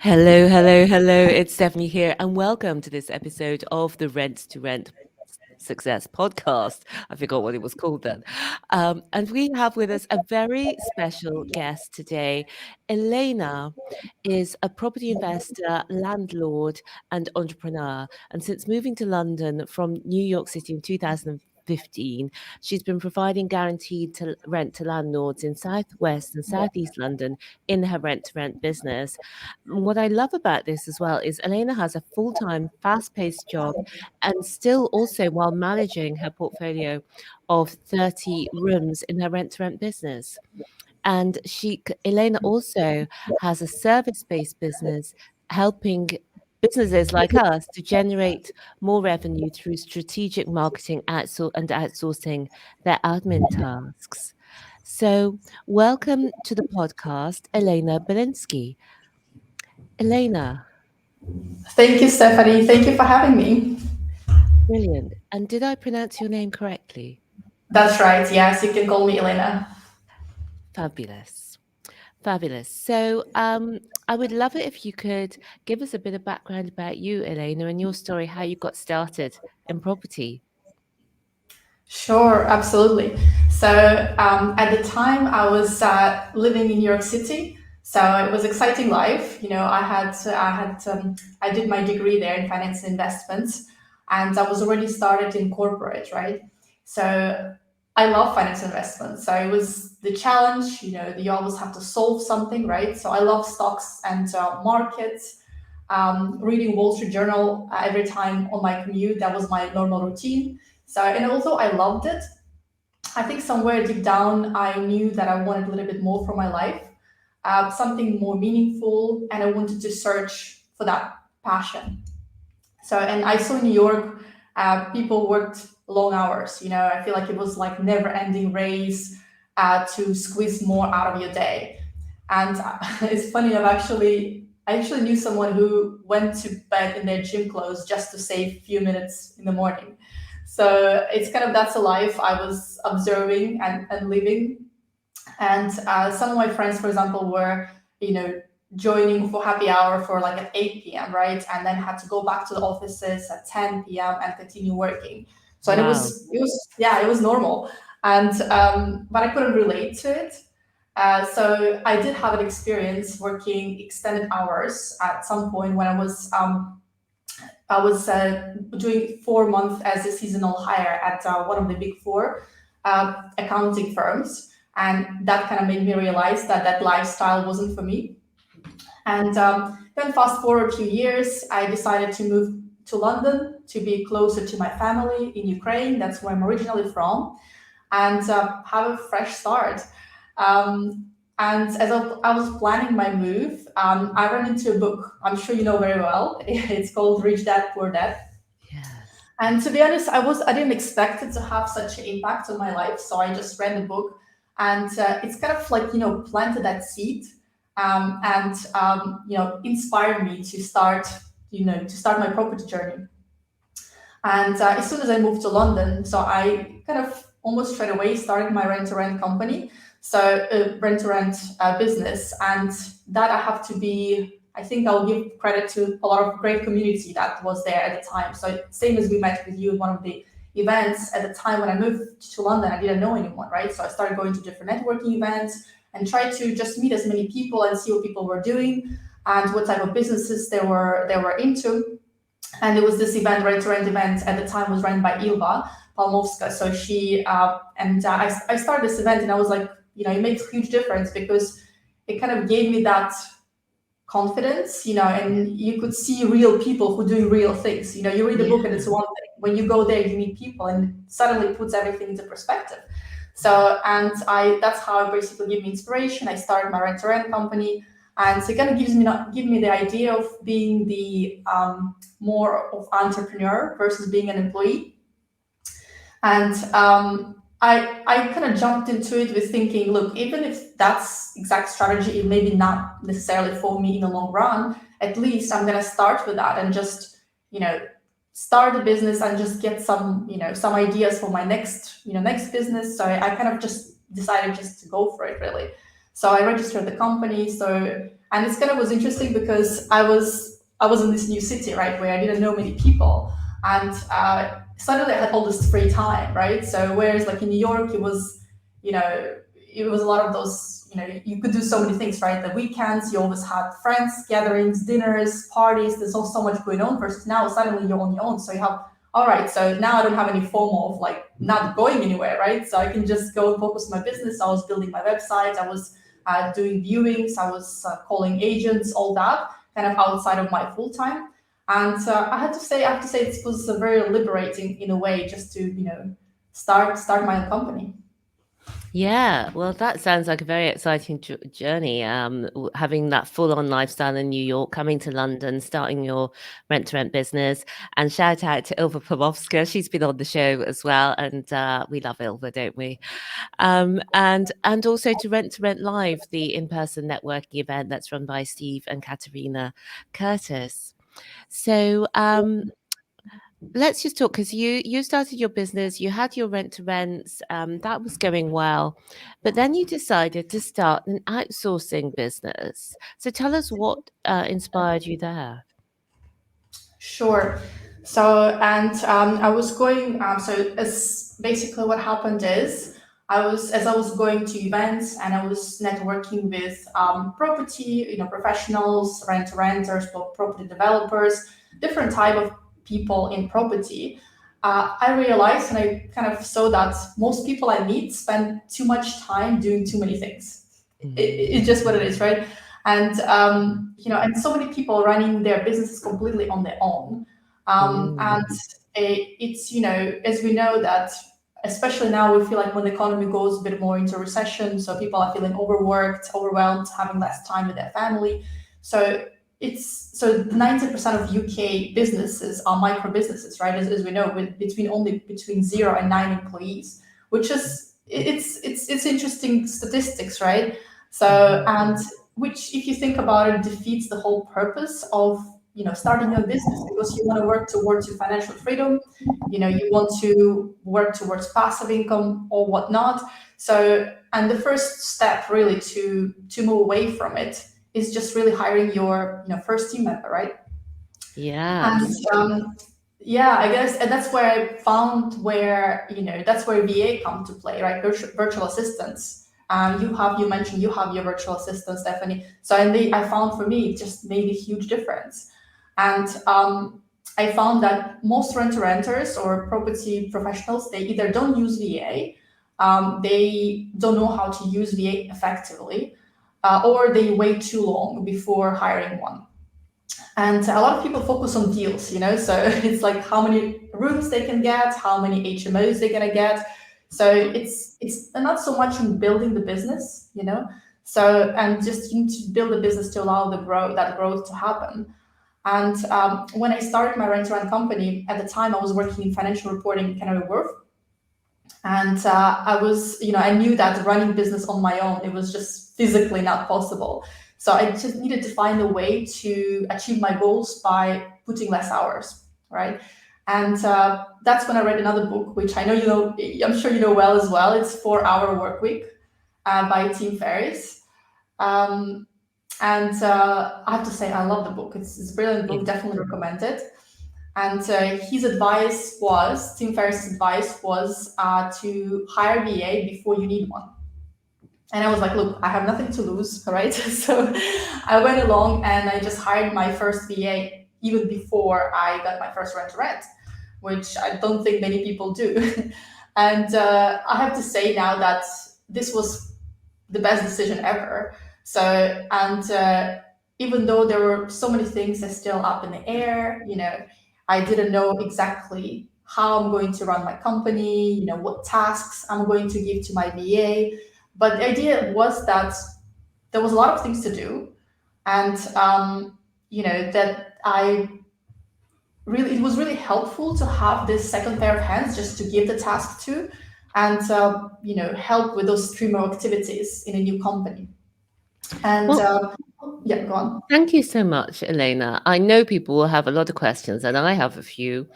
Hello, hello, hello. It's Stephanie here, and welcome to this episode of the Rent to Rent Success podcast. I forgot what it was called then. And we have with us a very special guest today. Elena is a property investor, landlord, and entrepreneur. And since moving to London from New York City in 2015, she's been providing guaranteed rent to landlords in Southwest and Southeast London in her rent to rent business. What I love about this as well is Elena has a full time, fast paced job and still also while managing her portfolio of 30 rooms in her rent to rent business. And Elena also has a service based business helping businesses like us to generate more revenue through strategic marketing and outsourcing their admin tasks. So, welcome to the podcast, Elena Belinski. Elena, Thank you, Stephanie. Thank you for having me. brilliant. And did I pronounce your name correctly? That's right. Yes, you can call me Elena. Fabulous. Fabulous. So, I would love it if you could give us a bit of background about you, Elena, and your story, how you got started in property. Sure, absolutely. So at the time, I was living in New York City, so it was exciting life. I did my degree there in finance and investments, and I was already started in corporate, right? So I love finance and investments. So it was the challenge. You always have to solve something, right? So I love stocks and markets. Reading Wall Street Journal every time on my commute. That was my normal routine. So, and although I loved it, I think somewhere deep down, I knew that I wanted a little bit more from my life, something more meaningful, and I wanted to search for that passion. So, and I saw in New York, people worked long hours. I feel like it was like never-ending race to squeeze more out of your day. And it's funny, I actually knew someone who went to bed in their gym clothes just to save a few minutes in the morning. So it's kind of that's a life I was observing and living. And some of my friends, for example, were, joining for happy hour for like at 8 p.m., right? And then had to go back to the offices at 10 p.m. and continue working. So and Wow. it was normal. And but I couldn't relate to it. So I did have an experience working extended hours at some point when I was doing 4 months as a seasonal hire at one of the big four accounting firms, and that kind of made me realize that that lifestyle wasn't for me. And then fast forward 2 years, I decided to move to London to be closer to my family in Ukraine. That's where I'm originally from, and have a fresh start. And as I was planning my move, I ran into a book I'm sure you know very well. It's called Rich Dad Poor Dad. Yes. And to be honest, I didn't expect it to have such an impact on my life. So I just read the book, and it's kind of like planted that seed, and inspired me to start my property journey. And as soon as I moved to London, so I kind of almost straight away started my rent to rent company, so rent to rent business. And that I have to be, I think I'll give credit to a lot of great community that was there at the time. So same as we met with you at one of the events at the time when I moved to London, I didn't know anyone, right? So I started going to different networking events and try to just meet as many people and see what people were doing and what type of businesses they were into. And it was this event, rent to rent event at the time was run by Ilva Palmovska. So I started this event and I was like, it makes a huge difference because it kind of gave me that confidence, and you could see real people who do real things. You read the book and Yeah. it's one thing. When you go there, you meet people and suddenly puts everything into perspective. So, and that's how it basically gave me inspiration. I started my rent to rent company. And so it kind of give me the idea of being the more of entrepreneur versus being an employee. And I kind of jumped into it with thinking, look, even if that's exact strategy, it maybe not necessarily for me in the long run, at least I'm gonna start with that and just, start a business and just get some ideas for my next business. So I kind of just decided just to go for it really. So I registered the company. So And it's kind of was interesting because I was in this new city, right, where I didn't know many people, and suddenly I had all this free time, right? So whereas like in New York, you know, it was a lot of those, you could do so many things, right? The weekends, you always had friends, gatherings, dinners, parties. There's so much going on. Versus now, suddenly you're on your own, so you have all right. So now I don't have any FOMO of like not going anywhere, right? So I can just go and focus on my business. I was building my website. I was doing viewings. I was calling agents, all that kind of outside of my full time. And I have to say, it was very liberating in a way, just to start my own company. Yeah, well, that sounds like a very exciting journey. Having that full-on lifestyle in New York, coming to London, starting your rent-to-rent business, and shout out to Ilva Pavlovska. She's been on the show as well, and we love Ilva, don't we? And also to Rent Live, the in-person networking event that's run by Steve and Katerina Curtis. So let's just talk, because you started your business, you had your rent to rents, that was going well, but then you decided to start an outsourcing business. So tell us what inspired you there. Sure. So, and I was going. So, as basically what happened is, as I was going to events and I was networking with property, professionals, renters, property developers, different type of people in property. I realized and I kind of saw that most people I meet spend too much time doing too many things. It's just what it is, right? And and so many people running their businesses completely on their own. And Mm. it's as we know that, especially now, we feel like when the economy goes a bit more into recession, so people are feeling overworked, overwhelmed, having less time with their family. So 90% of UK businesses are micro businesses, right? As we know, with between 0 and 9 employees, which is it's interesting statistics, right? So, Mhm. and which, if you think about it, defeats the whole purpose of starting your business, because you want to work towards your financial freedom. You want to work towards passive income or whatnot. So, and the first step really to move away from it is just really hiring your first team member, right? And Yes. yeah, I guess, and that's where I found where that's where VA come to play, right? Virtual assistants. You mentioned you have your virtual assistant, Stephanie. So I found, for me, it just made a huge difference. And I found that most renters or property professionals, they either don't use VA, they don't know how to use VA effectively, or they wait too long before hiring one. And a lot of people focus on deals, so it's like how many rooms they can get, how many HMOs they're gonna get. So it's not so much in building the business, so, and just you need to build a business to allow that growth to happen. And when I started my rent-to-rent company, at the time I was working in financial reporting in Canary Wharf. And I knew that running business on my own, it was just physically not possible. So I just needed to find a way to achieve my goals by putting less hours, right? And that's when I read another book, which I know I'm sure you know well as well. It's 4 Hour Work Week by Tim Ferriss. Um, and I have to say, I love the book. It's a brilliant book, Yeah. definitely recommend it. And Tim Ferriss's advice was to hire VA before you need one. And I was like, look, I have nothing to lose, right? So I went along and I just hired my first VA even before I got my first rent to rent, which I don't think many people do. And I have to say now that this was the best decision ever. So, and even though there were so many things that still up in the air, I didn't know exactly how I'm going to run my company, what tasks I'm going to give to my VA. But the idea was that there was a lot of things to do, and that it was really helpful to have this second pair of hands just to give the task to, and help with those streamer activities in a new company. And Well, yeah, go on. thank you so much, Elena. I know people will have a lot of questions, and I have a few,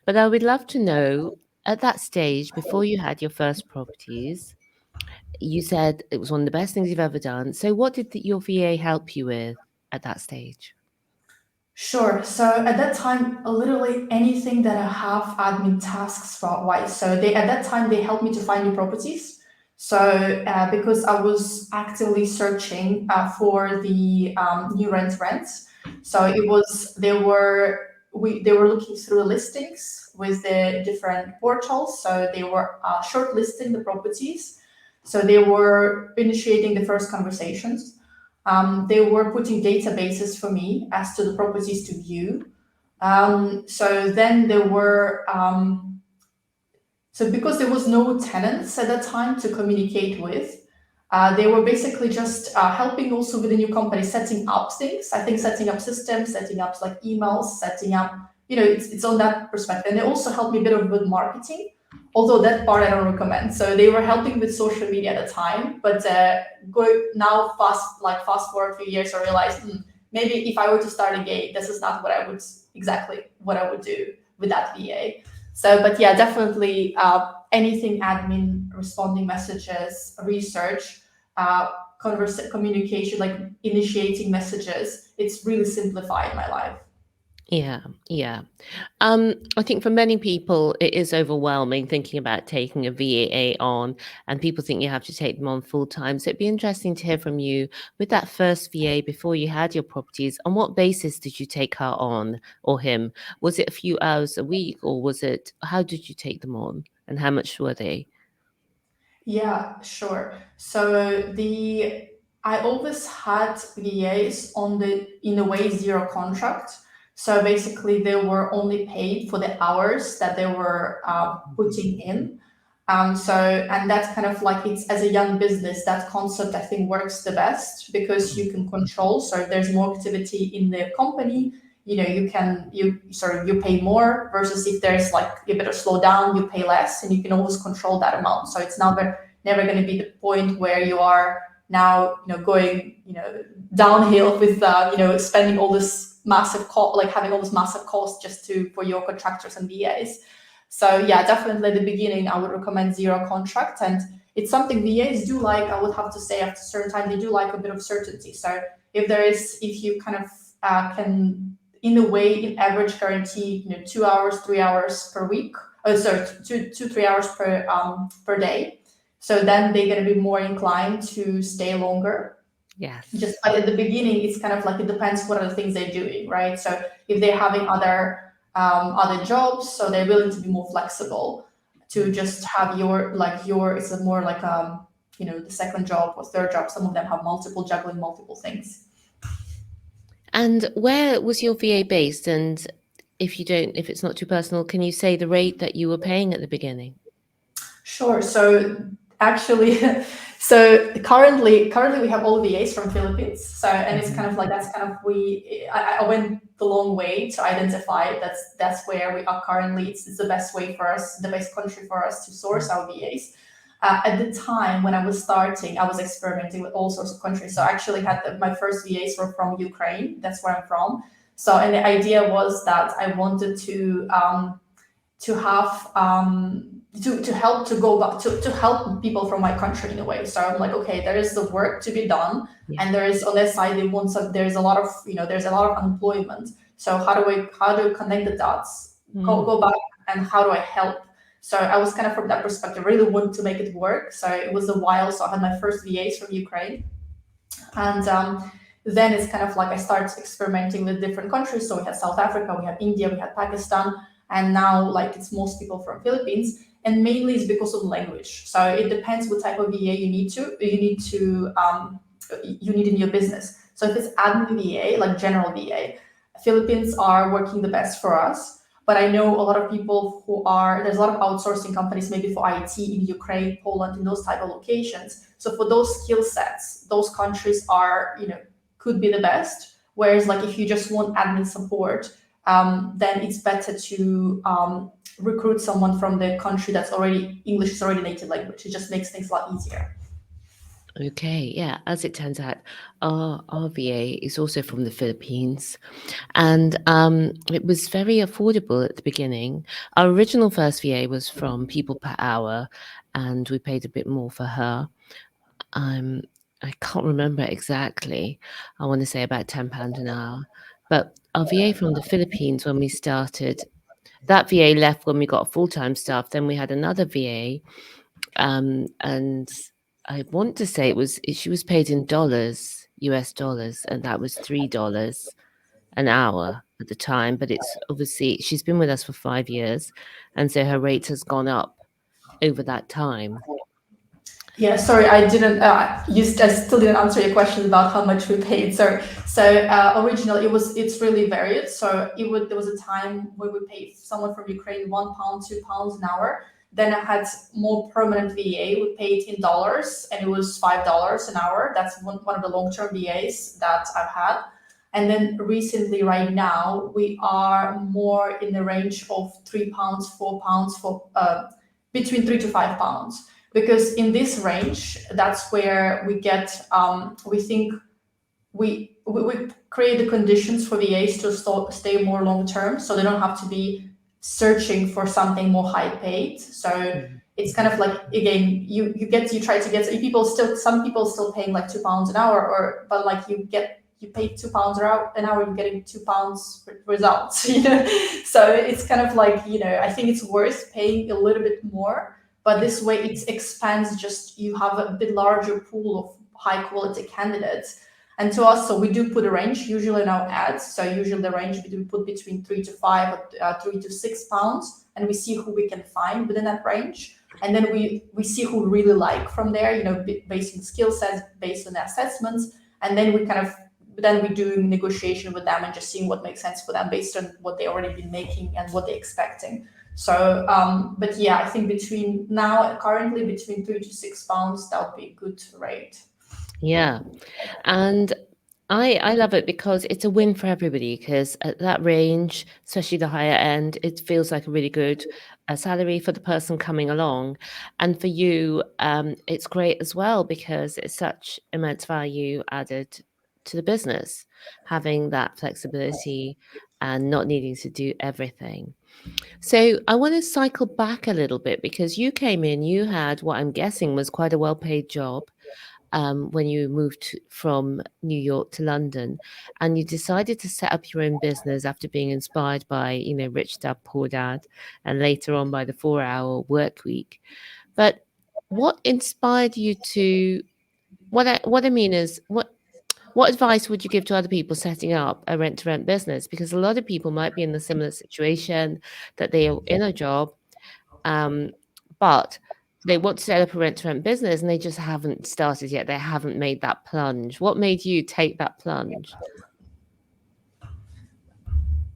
but I would love to know, at that stage, before you had your first properties, you said it was one of the best things you've ever done. So what did your VA help you with? at that stage? Sure. So at that time, literally anything that I have admin tasks for wise. So they at that time they helped me to find new properties. So because I was actively searching for the new rents, so it was they were looking through the listings with the different portals. So they were shortlisting the properties. So they were initiating the first conversations. They were putting databases for me as to the properties to view. So then there were so because there was no tenants at that time to communicate with, they were basically just helping also with the new company setting up things. I think setting up systems, setting up like emails, setting up, it's on that perspective. And they also helped me a bit of with marketing, although that part I don't recommend. So they were helping with social media at the time, but going now fast forward a few years, I realized maybe if I were to start again, this is not exactly what I would do with that VA. So, but yeah, definitely anything admin, responding messages, research, communication, like initiating messages, it's really simplified my life. Yeah, yeah. I think for many people, it is overwhelming thinking about taking a VAA on, and people think you have to take them on full time. So it'd be interesting to hear from you with that first VA before you had your properties. On what basis did you take her on or him? Was it a few hours a week, or how did you take them on, and how much were they? Yeah, sure. So I always had VAs on the in a way zero contract. So basically, they were only paid for the hours that they were putting in. And that's kind of like it's as a young business, that concept I think works the best because you can control. So if there's more activity in the company, you pay more versus if there's like a bit of slowdown, you pay less, and you can always control that amount. So it's never going to be the point where you are now going downhill with spending all this massive cost, like having all this massive cost just to for your contractors and VAs. So yeah, definitely at the beginning I would recommend zero contract, and it's something VAs do like. I would have to say after a certain time they do like a bit of certainty. So if you kind of can in a way in average guarantee 2 hours 3 hours per week, sorry, 2 3 hours per day, so then they're going to be more inclined to stay longer. Yes. Just but at the beginning it's kind of like it depends what are the things they're doing, right? So if they're having other jobs, so they're willing to be more flexible to just have your it's a more like the second job or third job. Some of them have juggling multiple things. And where was your VA based? And if it's not too personal, can you say the rate that you were paying at the beginning? Sure. So actually, so currently we have all VAs from Philippines. So and it's kind of like that's kind of I went the long way to identify that's where we are currently. It's the best way for us, the best country for us to source our VAs. At the time when I was starting, I was experimenting with all sorts of countries. So I actually had my first VAs were from Ukraine. That's where I'm from. So and the idea was that I wanted to have to help to go back to help people from my country in a way. So I'm like, okay, there is the work to be done, Yeah. and there is on that side they want some. There's a lot of there's a lot of unemployment. So how do we connect the dots? Go back and how do I help? So I was kind of from that perspective, really wanted to make it work. So it was a while. So I had my first VAs from Ukraine, and then it's kind of like I started experimenting with different countries. So we had South Africa, we had India, we had Pakistan, and now like it's most people from Philippines, and mainly it's because of language. So it depends what type of VA you need in your business. So if it's admin VA, like general VA, Philippines are working the best for us. But I know a lot of people there's a lot of outsourcing companies, maybe for IT in Ukraine, Poland, in those type of locations. So for those skill sets, those countries could be the best. Whereas like if you just want admin support, then it's better to recruit someone from the country that's already English is already native language. It just makes things a lot easier. Okay, yeah. As it turns out, our VA is also from the Philippines, and it was very affordable at the beginning. Our original first VA was from People Per Hour, and we paid a bit more for her. Um, I can't remember exactly. I want to say about £10 an hour. But our VA from the Philippines, when we started, that VA left when we got full-time staff. Then we had another VA, and I want to say she was paid in dollars, US dollars, and that was $3 an hour at the time. But it's obviously she's been with us for 5 years, and so her rate has gone up over that time. Yeah, sorry, I didn't. I still didn't answer your question about how much we paid. So originally it's really varied. So there was a time where we paid someone from Ukraine £1, £2 an hour. Then I had more permanent VA. We paid in dollars, and it was $5 an hour. That's one of the long term VAs that I've had. And then recently, right now, we are more in the range of £3, £4 for between £3 to £5, because in this range, that's where we get we think we create the conditions for VAs to stay more long term, so they don't have to be searching for something more high paid. So Mhm. it's kind of like, again, you try to get people still, some people still paying like £2 an hour, or but like you pay £2 an hour, you're getting £2 results, so it's kind of like, I think it's worth paying a little bit more, but this way it expands, just you have a bit larger pool of high quality candidates. And to us, so we do put a range usually in our ads. So usually the range we do put between 3 to 5, £3 to £6, and we see who we can find within that range. And then we see who we really like from there, based on skill sets, based on the assessments, and then we do negotiation with them and just seeing what makes sense for them based on what they already been making and what they're expecting. So, but yeah, I think currently between £3 to £6, that would be a good rate. Yeah. And I love it because it's a win for everybody, because at that range, especially the higher end, it feels like a really good salary for the person coming along. And for you, it's great as well because it's such immense value added to the business, having that flexibility and not needing to do everything. So I want to cycle back a little bit because you came in, you had what I'm guessing was quite a well-paid job when you moved from New York to London, and you decided to set up your own business after being inspired by, Rich Dad Poor Dad, and later on by the 4-hour work week. But what inspired you to? What I mean is, what advice would you give to other people setting up a rent to rent business? Because a lot of people might be in the similar situation, that they are in a job, um, but they want to set up a rent to rent business and they just haven't started yet. They haven't made that plunge. What made you take that plunge?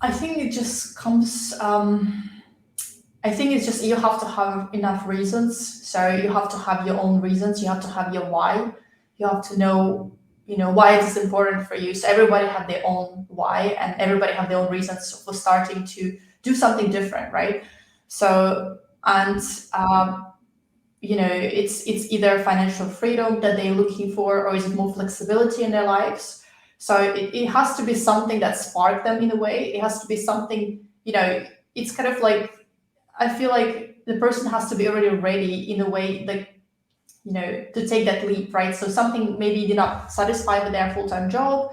I think it just comes. I think it's just you have to have enough reasons. So you have to have your own reasons. You have to have your why. You have to know, why it is important for you. So everybody have their own why, and everybody have their own reasons for starting to do something different, right? So, and it's either financial freedom that they're looking for, or is it more flexibility in their lives. So it has to be something that sparked them in a way. It has to be something, it's kind of like, I feel like the person has to be already ready in a way, like, to take that leap, right? So something, maybe they're not satisfied with their full-time job,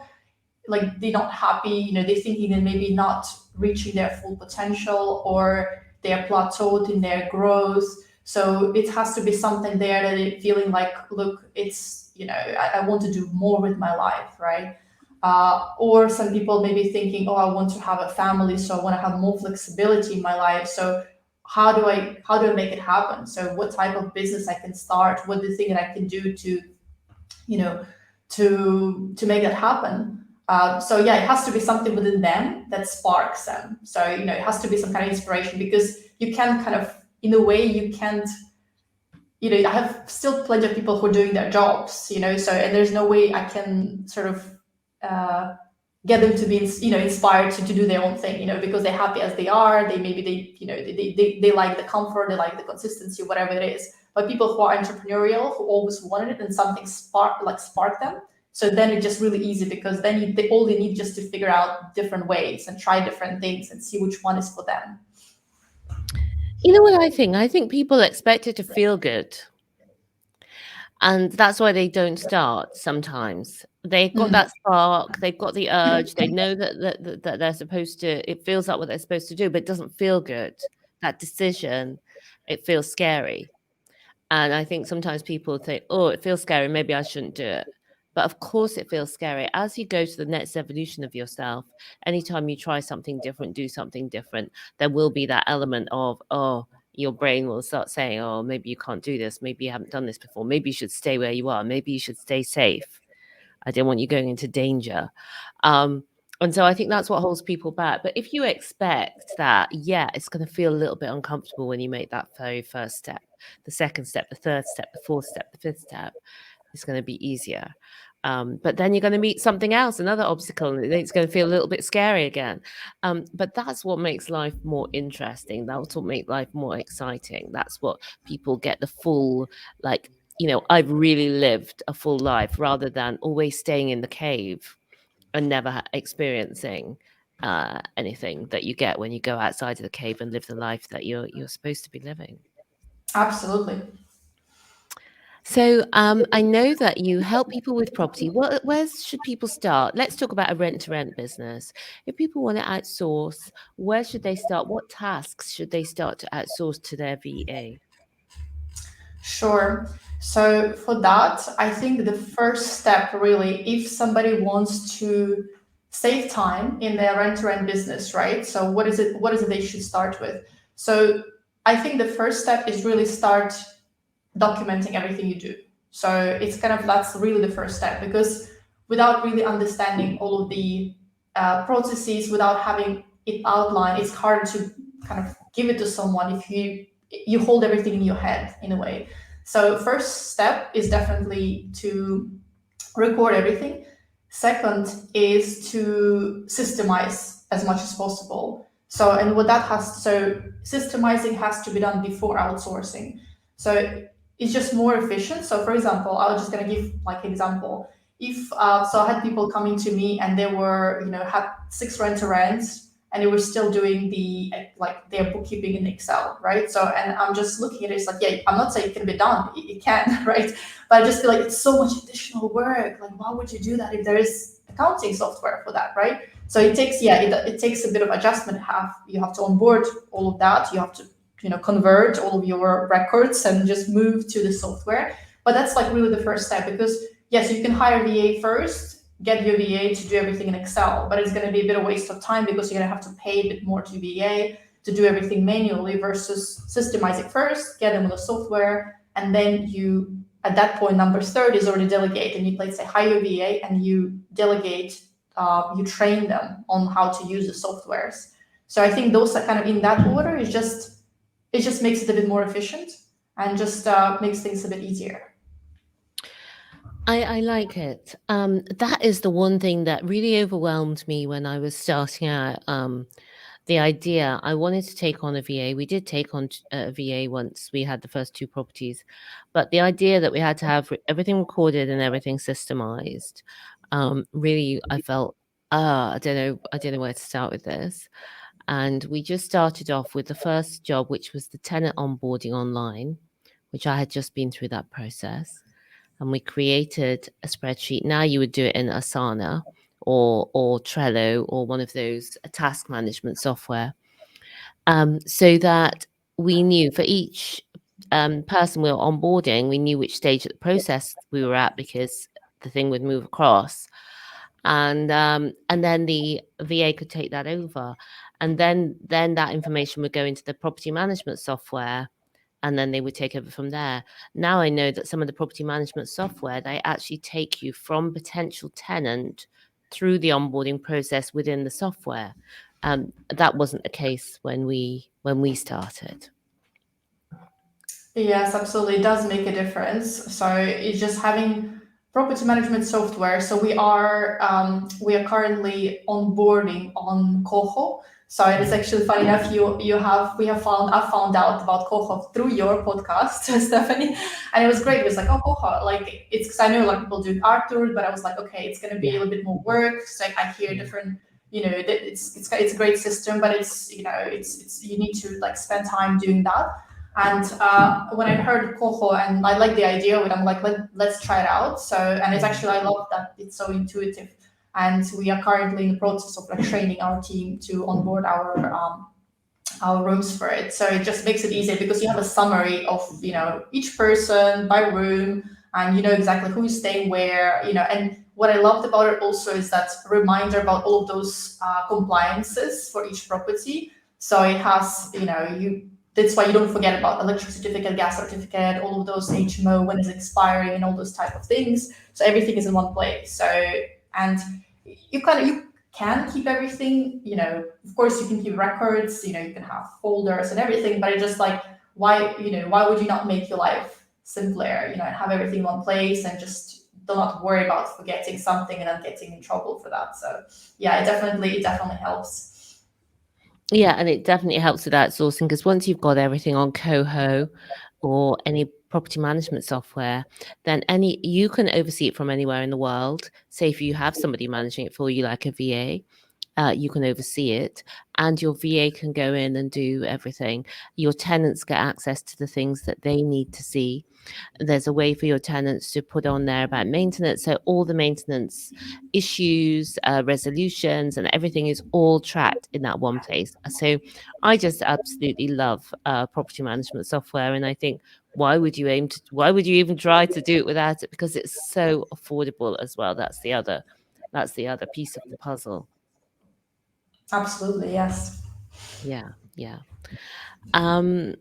like they're not happy, they're thinking that maybe not reaching their full potential, or they're plateaued in their growth. So it has to be something there that they're feeling like, look, it's, I want to do more with my life, right? Or some people may be thinking, oh, I want to have a family, so I want to have more flexibility in my life. So how do I make it happen? So what type of business I can start? What the thing that I can do to, you know, to make that happen? So yeah, it has to be something within them that sparks them. So it has to be some kind of inspiration, because you can kind of, in a way, you can't. I have still plenty of people who are doing their jobs. So, and there's no way I can sort of uh, get them to be inspired to do their own thing, because they're happy as they are. They like the comfort, they like the consistency, whatever it is. But people who are entrepreneurial, who always wanted it, and something spark them, so then it's just really easy, because then all they need just to figure out different ways and try different things and see which one is for them. You know what I think? I think people expect it to feel good. And that's why they don't start sometimes. They've got Mm, that spark, they've got the urge, they know that they're supposed to, it feels like what they're supposed to do, but it doesn't feel good. That decision, it feels scary. And I think sometimes people think, oh, it feels scary, maybe I shouldn't do it. But of course, it feels scary. As you go to the next evolution of yourself, anytime you try something different, do something different, there will be that element of, oh, your brain will start saying, oh, maybe you can't do this. Maybe you haven't done this before. Maybe you should stay where you are. Maybe you should stay safe. I don't want you going into danger. Um, and so I think that's what holds people back. But if you expect that, yeah, it's going to feel a little bit uncomfortable when you make that very first step, the second step, the third step, the fourth step, the fifth step, it's going to be easier. But then you're going to meet something else, another obstacle, and it's going to feel a little bit scary again. But that's what makes life more interesting. That's what makes life more exciting. That's what people get the full, like, I've really lived a full life rather than always staying in the cave and never experiencing anything that you get when you go outside of the cave and live the life that you're supposed to be living. absolutely. So I know that you help people with property. Where should people start? Let's talk about a rent-to-rent business. If people want to outsource, where should they start? What tasks should they start to outsource to their VA? Sure. So for that, I think the first step really, if somebody wants to save time in their rent-to-rent business, right? So what is it they should start with? So I think the first step is really start documenting everything you do. So it's kind of that's really the first step, because without really understanding all of the processes, without having it outlined, it's hard to kind of give it to someone if you hold everything in your head in a way. So first step is definitely to record everything. Second is to systemize as much as possible. So and what that has so systemizing has to be done before outsourcing. So it's just more efficient. So for example, I was just gonna give like example. If so I had people coming to me and they were, had 6 rent-to-rents and they were still doing the like their bookkeeping in Excel, right? So and I'm just looking at it, it's like, yeah, I'm not saying it can be done, it can, right? But I just feel like it's so much additional work. Like, why would you do that if there is accounting software for that, right? So it takes, yeah, it takes a bit of adjustment. You have to onboard all of that. You have to, convert all of your records and just move to the software. But that's like really the first step, because yes, you can hire VA first, get your VA to do everything in Excel, but it's going to be a bit of waste of time because you're going to have to pay a bit more to VA to do everything manually versus systemize it first, get them on the software, and then you at that point, number third is already delegate, and you let's say hire VA and you delegate, you train them on how to use the softwares. So I think those are kind of in that order. It just makes it a bit more efficient and just makes things a bit easier. I like it. That is the one thing that really overwhelmed me when I was starting out. The idea I wanted to take on a VA. We did take on a VA once we had the first two properties, but the idea that we had to have everything recorded and everything systemized, really, I felt, I don't know where to start with this. And we just started off with the first job, which was the tenant onboarding online, which I had just been through that process. And we created a spreadsheet. Now you would do it in Asana or Trello or one of those task management software, so that we knew for each person we were onboarding, we knew which stage of the process we were at because the thing would move across, and then the VA could take that over, and then that information would go into the property management software, and then they would take over from there. Now I know that some of the property management software, they actually take you from potential tenant through the onboarding process within the software. That wasn't the case when we started. Yes, absolutely. It does make a difference. So it's just having property management software. So we are currently onboarding on Coho. So it is actually funny enough, I found out about Coho through your podcast, Stephanie, and it was great. It was like, oh, Coho, like it's because I know like people do art tours, but I was like, okay, it's gonna be a Yeah. little bit more work. So I hear different, it's a great system, but it's you need to like spend time doing that. And when I heard Coho and I like the idea of it, I'm like, let's try it out. So, and it's Mm. actually, I love that it's so intuitive. And we are currently in the process of like training our team to onboard our rooms for it. So it just makes it easier because you have a summary of, each person by room, and you know exactly who's staying where, and what I loved about it also is that reminder about all of those compliances for each property. So it has, that's why you don't forget about electric certificate, gas certificate, all of those HMO, when it's expiring, and all those type of things. So everything is in one place. So, and you can keep everything, of course you can keep records, you can have folders and everything, but it's just like, why would you not make your life simpler, and have everything in one place and just do not worry about forgetting something and then getting in trouble for that. So yeah, it definitely helps. Yeah, and it definitely helps with outsourcing because once you've got everything on Coho or any property management software, then you can oversee it from anywhere in the world. Say if you have somebody managing it for you, like a VA, you can oversee it, and your VA can go in and do everything. Your tenants get access to the things that they need to see. There's a way for your tenants to put on there about maintenance. So all the maintenance issues, resolutions, and everything is all tracked in that one place. So I just absolutely love property management software. And I think, why would you even try to do it without it? Because it's so affordable as well. That's the other piece of the puzzle. Absolutely, yes. Yeah. Yeah. Um,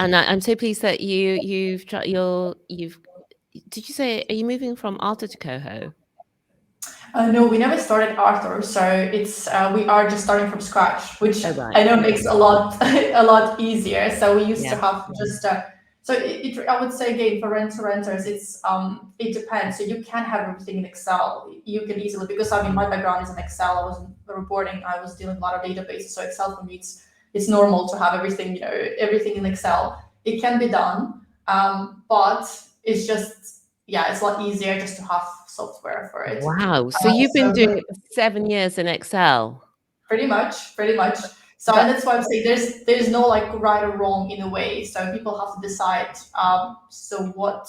and I'm so pleased that you've tried you've did you say, are you moving from Arthur to Coho? No, we never started Arthur, so it's we are just starting from scratch, which Oh, right. I know Okay. makes a lot a lot easier. So we used to Yeah. have just so I would say again for renters, it depends. So you can have everything in Excel. You can easily, because I mean my background is in Excel. I was in reporting. I was dealing with a lot of databases. So Excel for me, it's normal to have everything, everything in Excel. It can be done, but it's just, yeah, it's a lot easier just to have software for it. Wow. So you've been So doing it for 7 years in Excel? pretty much. So, and That that's why I'm saying there's no like right or wrong in a way. So people have to decide. So what,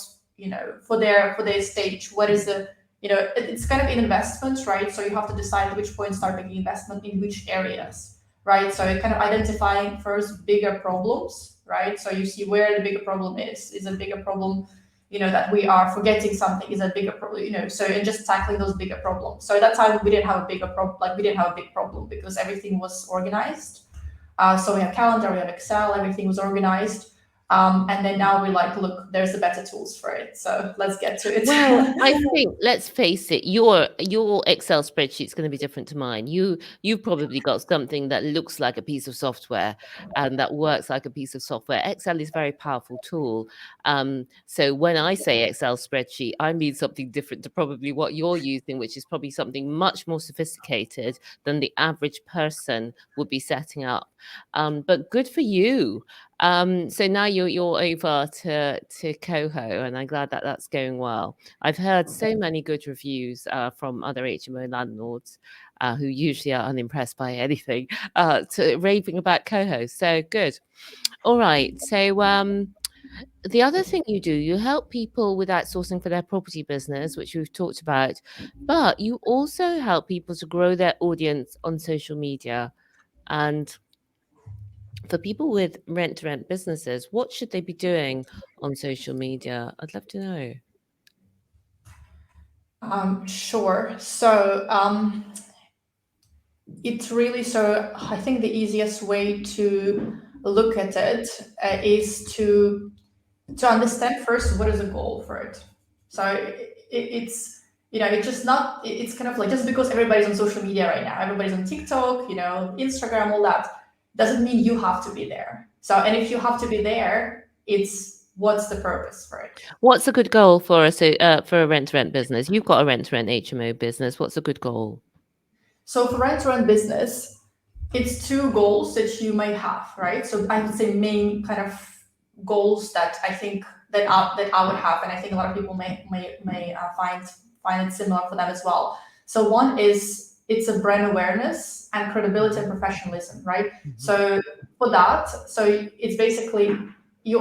for their stage, what is the, it's kind of an investment, right? So you have to decide at which point start making investment in which areas, right? So you're kind of identifying first bigger problems, right? So you see where the bigger problem is. Is a bigger problem, that we are forgetting something, is a bigger problem, so, and just tackling those bigger problems. So at that time we didn't have a bigger problem, like we didn't have a big problem because everything was organized. So we have calendar, we have Excel, everything was organized. And then now we're like, look, there's the better tools for it, so let's get to it. Well, I think, let's face it, your Excel spreadsheet's gonna be different to mine. You've probably got something that looks like a piece of software and that works like a piece of software. Excel is a very powerful tool. So when I say Excel spreadsheet, I mean something different to probably what you're using, which is probably something much more sophisticated than the average person would be setting up. But good for you. So now you're over to Coho, and I'm glad that that's going well. I've heard so many good reviews from other HMO landlords who usually are unimpressed by anything to raving about Coho. So good. All right. So the other thing you do, you help people with outsourcing for their property business, which we've talked about, but you also help people to grow their audience on social media. And for people with rent to rent businesses, what should they be doing on social media? I'd love to know. Sure. So it's really, so I think the easiest way to look at it is to understand first what is the goal for it. So it's, it's just not, it's kind of like, just because everybody's on social media right now, everybody's on TikTok, Instagram, all that, doesn't mean you have to be there. So, and if you have to be there, it's what's the purpose for it. What's a good goal for a rent to rent business? You've got a rent to rent HMO business. What's a good goal? So for rent to rent business, it's two goals that you may have, right? So I would say main kind of goals that I think that I would have, and I think a lot of people may find it similar for them as well. So one is, it's a brand awareness and credibility and professionalism, right? Mhm. So for that, so it's basically, you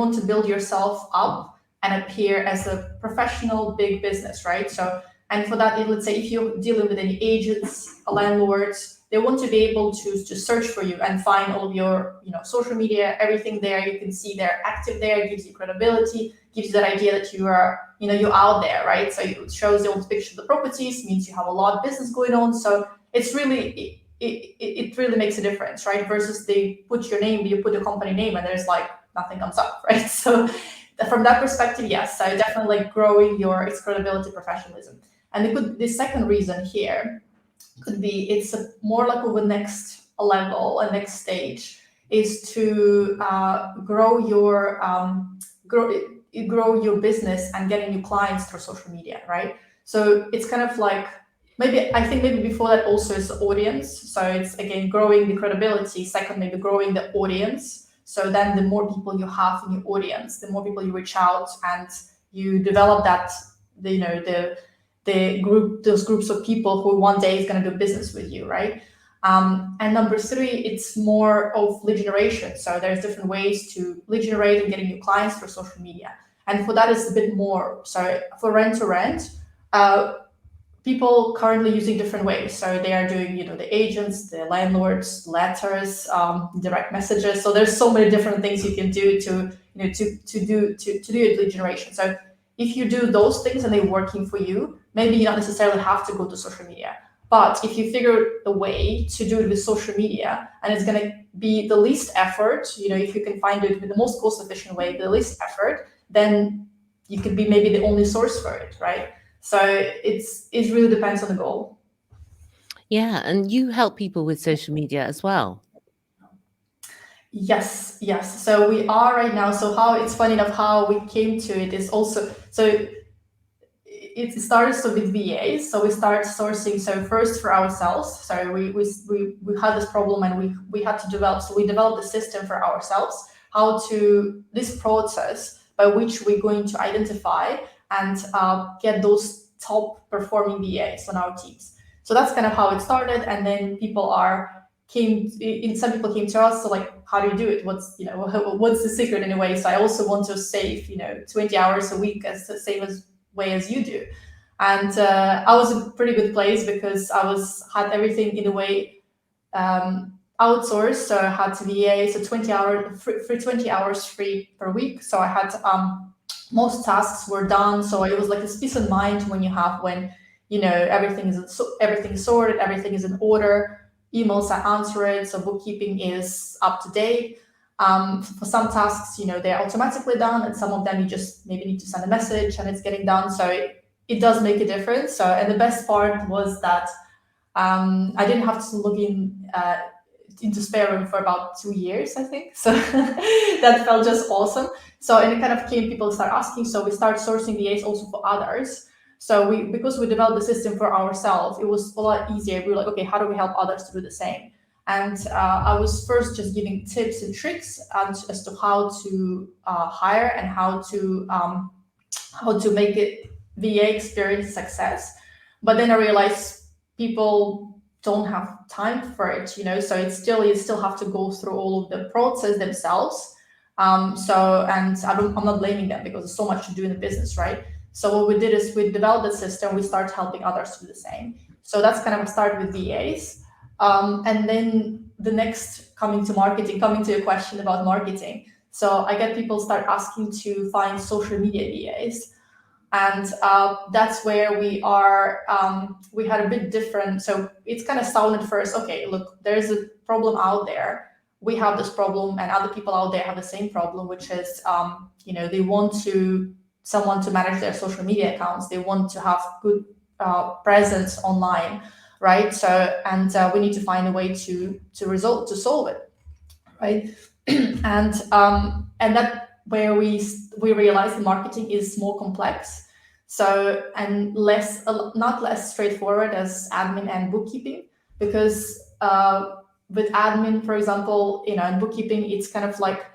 want to build yourself up and appear as a professional big business, right? So, and for that, let's say if you're dealing with any agents, landlords, they want to be able to search for you and find all of your, social media, everything there. You can see they're active there. It gives you credibility, gives you that idea that you are, you're out there, right? So it shows the old picture of the properties, means you have a lot of business going on. So it's really, it really makes a difference, right? Versus they put your name, you put your company name, and there's like nothing comes up, right? So from that perspective, yes, so definitely like growing its credibility, professionalism. And the second reason here could be it's more like over next level, a next stage is to grow your business and getting new clients through social media, right? So it's kind of like maybe before that also is the audience. So it's again growing the credibility. Second, maybe growing the audience. So then the more people you have in your audience, the more people you reach out and you develop that, those groups of people who one day is going to do business with you, right? And number three, it's more of lead generation. So there's different ways to lead generate and getting new clients for social media. And for that, it's a bit more. So for rent to rent, people currently using different ways. So they are doing, the agents, the landlords, letters, direct messages. So there's so many different things you can do to do lead generation. So if you do those things and they're working for you, maybe you don't necessarily have to go to social media. But if you figure a way to do it with social media and it's going to be the least effort, if you can find it with the most cost efficient way, the least effort, then you could be maybe the only source for it, right? So it really depends on the goal. Yeah, and you help people with social media as well. Yes. So we are right now. So how it's funny enough how we came to it is also so it started with VAs. So we started sourcing. So first for ourselves. So we had this problem and we had to develop. So we developed a system for ourselves how to this process by which we're going to identify and get those top performing VAs on our teams. So that's kind of how it started. And then some people came to us. So like, how do you do it? What's the secret in a way? So I also want to save 20 hours a week as the same way as you do. And I was in a pretty good place because I had everything in a way outsourced. So I had VA, so 20 hours free per week. So I had most tasks were done. So it was like this peace of mind when everything is sorted, everything is in order. Emails are answered, so bookkeeping is up to date. For some tasks, they're automatically done, and some of them you just maybe need to send a message and it's getting done. So it does make a difference. So, and the best part was that I didn't have to log into Spare Room for about 2 years, I think. So that felt just awesome. So, and it kind of people start asking. So we start sourcing VAs also for others. So because we developed the system for ourselves, it was a lot easier. We were like, okay, how do we help others to do the same? And I was first just giving tips and tricks as to how to hire and how to make it VA experience success. But then I realized people don't have time for it, so you still have to go through all of the process themselves. And I'm not blaming them because there's so much to do in the business, right? So what we did is we developed the system, we start helping others to do the same. So that's kind of a start with VAs. And then the next coming to your question about marketing. So I get people start asking to find social media VAs. And that's where we had a bit different. So it's kind of sounded first, okay, look, there's a problem out there. We have this problem and other people out there have the same problem, which is, they want someone to manage their social media accounts. They want to have good presence online, right? So, and we need to find a way to solve it, right? and that where we realize the marketing is more complex, so and not less straightforward as admin and bookkeeping, because with admin, for example, and bookkeeping, it's kind of like,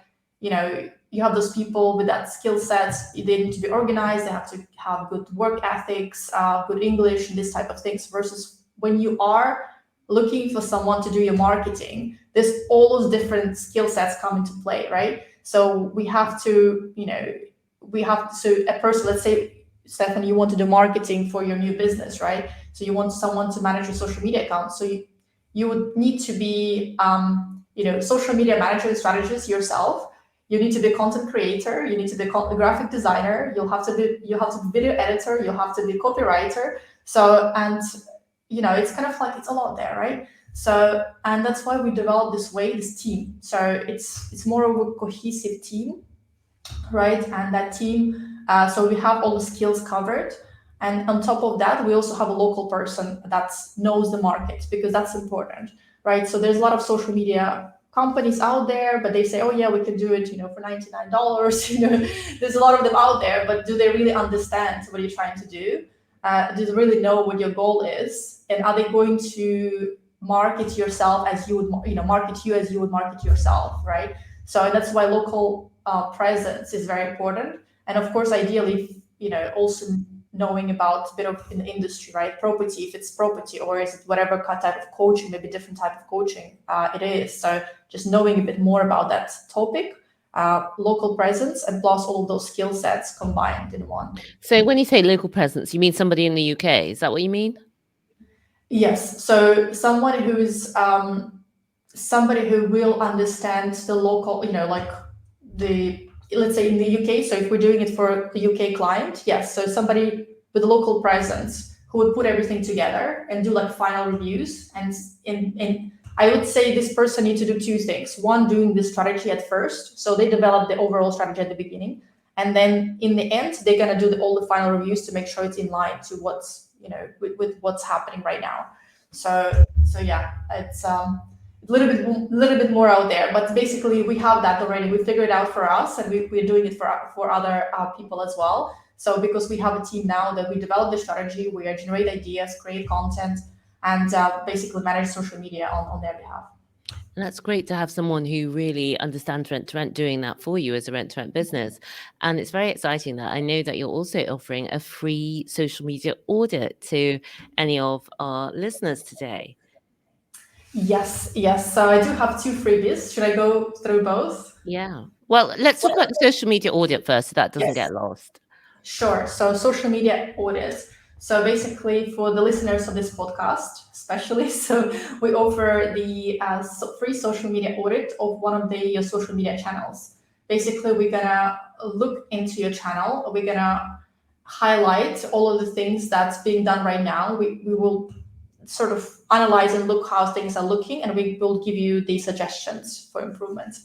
you have those people with that skill set. They need to be organized. They have to have good work ethics, good English, and this type of things. Versus when you are looking for someone to do your marketing, there's all those different skill sets come into play, right? So we have to, so a person, let's say, Stefan, you want to do marketing for your new business, right? So you want someone to manage your social media account. So you would need to be, social media manager and strategist yourself. You need to be a content creator. You need to be a graphic designer. You have to be video editor. You have to be a copywriter. So, and it's kind of like it's a lot there, right? So, and that's why we developed this team. So it's more of a cohesive team, right? And that team, so we have all the skills covered. And on top of that, we also have a local person that knows the market, because that's important, right? So there's a lot of social media companies out there, but they say, oh yeah, we can do it, for $99. There's a lot of them out there, but do they really understand what you're trying to do? Do they really know what your goal is? And are they going to market yourself as you would, market you as you would market yourself, right? So that's why local presence is very important. And of course, ideally, also knowing about a bit of in the industry, right? Property, if it's property, or is it whatever type of coaching, maybe different type of coaching it is. So just knowing a bit more about that topic, local presence, and plus all of those skill sets combined in one. So when you say local presence, you mean somebody in the UK? Is that what you mean? Yes. So someone who's somebody who will understand the local, let's say in the UK. So if we're doing it for the UK client, yes. So somebody with a local presence who would put everything together and do like final reviews. And I would say this person needs to do two things. One, doing the strategy at first. So they develop the overall strategy at the beginning. And then in the end, they're going to do all the final reviews to make sure it's in line to what's, with what's happening right now. So yeah, it's a little bit more out there, but basically we have that already. We figured it out for us, and we're doing it for other people as well. So because we have a team now that we develop the strategy, we generate ideas, create content, and basically manage social media on their behalf. And that's great to have someone who really understands rent to rent doing that for you as a rent to rent business. And it's very exciting that I know that you're also offering a free social media audit to any of our listeners today. Yes. So I do have two freebies. Should I go through both? Yeah. Well, let's talk about the social media audit first, so that doesn't get lost. Sure. So social media audits. So basically, for the listeners of this podcast, especially, so we offer the free social media audit of one of your social media channels. Basically, we're gonna look into your channel. We're gonna highlight all of the things that's being done right now. We will sort of analyze and look how things are looking, and we will give you the suggestions for improvement.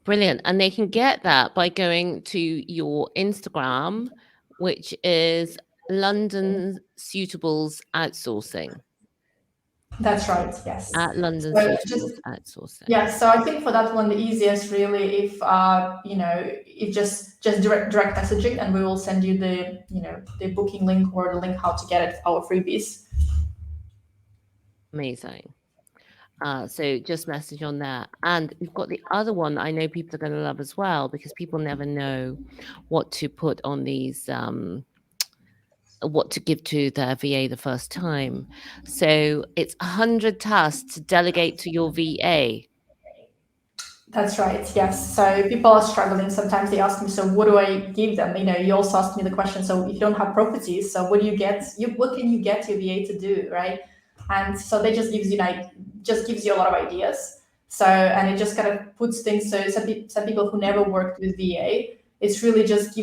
Brilliant. And they can get that by going to your Instagram, which is London Suitables Outsourcing. That's right. Yes. At London So Suitables Outsourcing. Yeah. So I think for that one, the easiest really, if just direct messaging, and we will send you the booking link or the link how to get it, our freebies. Amazing. So just message on that. And we've got the other one that I know people are going to love as well, because people never know what to put on these, what to give to their VA the first time. So it's 100 tasks to delegate to your VA. That's right. Yes. So people are struggling. Sometimes they ask me, so what do I give them? You also asked me the question. So if you don't have properties, so what do you get? What can you get your VA to do, right? And so they just gives you a lot of ideas. So, and it just kind of puts things. So some people who never worked with VA, it's really just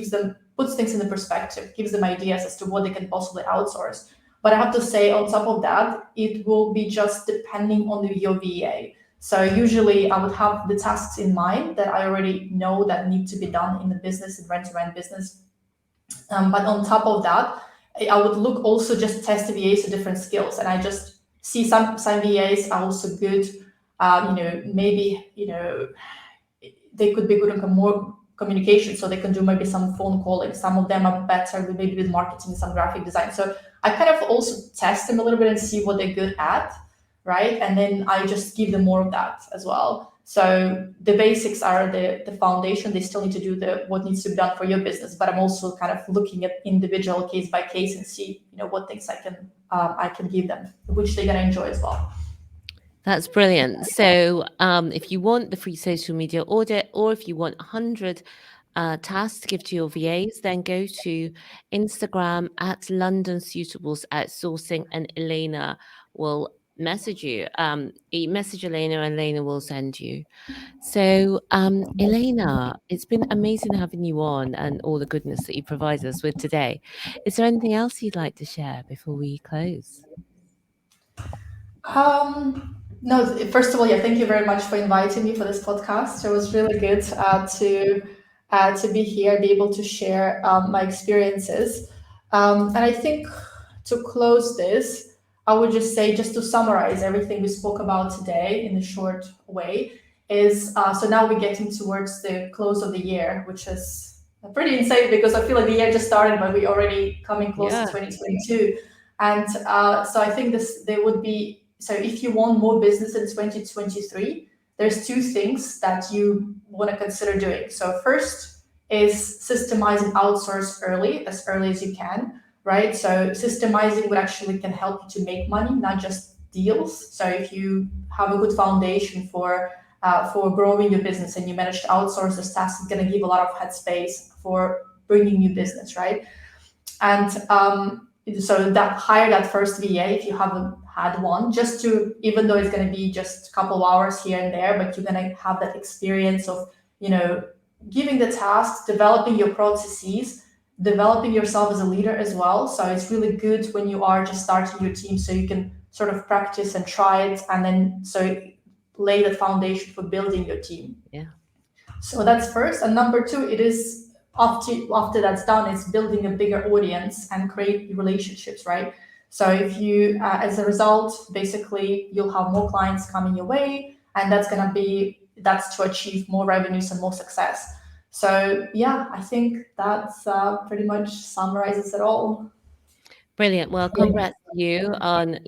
puts things in the perspective, gives them ideas as to what they can possibly outsource. But I have to say, on top of that, it will be just depending on your VA. So usually I would have the tasks in mind that I already know that need to be done in the business, in rent-to-rent business. But on top of that, I would look also just test the VAs to different skills. And I just see some VAs are also good, maybe, they could be good on more communication, so they can do maybe some phone calling. Some of them are better with maybe with marketing, some graphic design. So I kind of also test them a little bit and see what they're good at, right? And then I just give them more of that as well. So the basics are the foundation. They still need to do what needs to be done for your business. But I'm also kind of looking at individual case by case and see, what things I can give them, which they're gonna enjoy as well. That's brilliant. So, if you want the free social media audit, or if you want 100 tasks to give to your VAs, then go to Instagram at London Suitables Outsourcing, and Elena will message you. Message Elena, and Elena will send you. So, Elena, it's been amazing having you on and all the goodness that you provide us with today. Is there anything else you'd like to share before we close? No, first of all, yeah, thank you very much for inviting me for this podcast. It was really good to be here, be able to share my experiences. And I think to close this, I would just say, just to summarize everything we spoke about today in a short way, is so now we're getting towards the close of the year, which is pretty insane because I feel like the year just started, but we're already coming close to Yeah. 2022. And so I think this there would be so if you want more business in 2023, there's two things that you want to consider doing. So first is systemizing outsource as early as you can, right? So systemizing would actually can help you to make money, not just deals. So if you have a good foundation for growing your business and you manage to outsource this task, it's going to give a lot of headspace for bringing new business, right? And so that hire that first VA if you haven't had one, just to even though it's going to be just a couple of hours here and there, but you're going to have that experience of giving the tasks, developing your processes, developing yourself as a leader as well. So it's really good when you are just starting your team, so you can sort of practice and try it, and then so lay the foundation for building your team. Yeah. So that's first. And number two, it is after that's done, it's building a bigger audience and create relationships, right? So if you, as a result, basically you'll have more clients coming your way, and that's to achieve more revenues and more success. So yeah, I think that's pretty much summarizes it all. Brilliant. Well, congrats to you on,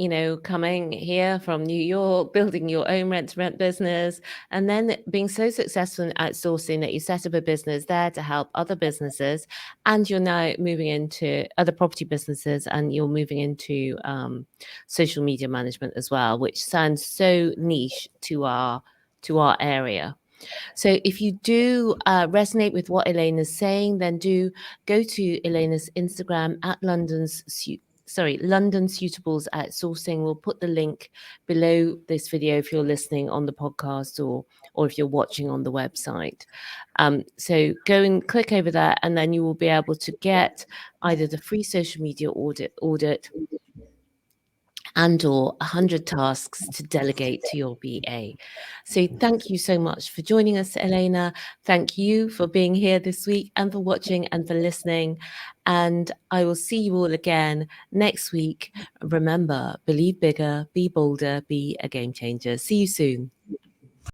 coming here from New York, building your own rent-to-rent business, and then being so successful in outsourcing that you set up a business there to help other businesses, and you're now moving into other property businesses, and you're moving into social media management as well, which sounds so niche to our area. So if you do resonate with what Elena's saying, then do go to Elena's Instagram at London Suitables Outsourcing. We'll put the link below this video if you're listening on the podcast, or if you're watching on the website. So go and click over that, and then you will be able to get either the free social media audit and or 100 tasks to delegate to your BA. So thank you so much for joining us, Elena. Thank you for being here this week, and for watching and for listening. And I will see you all again next week. Remember, believe bigger, be bolder, be a game changer. See you soon.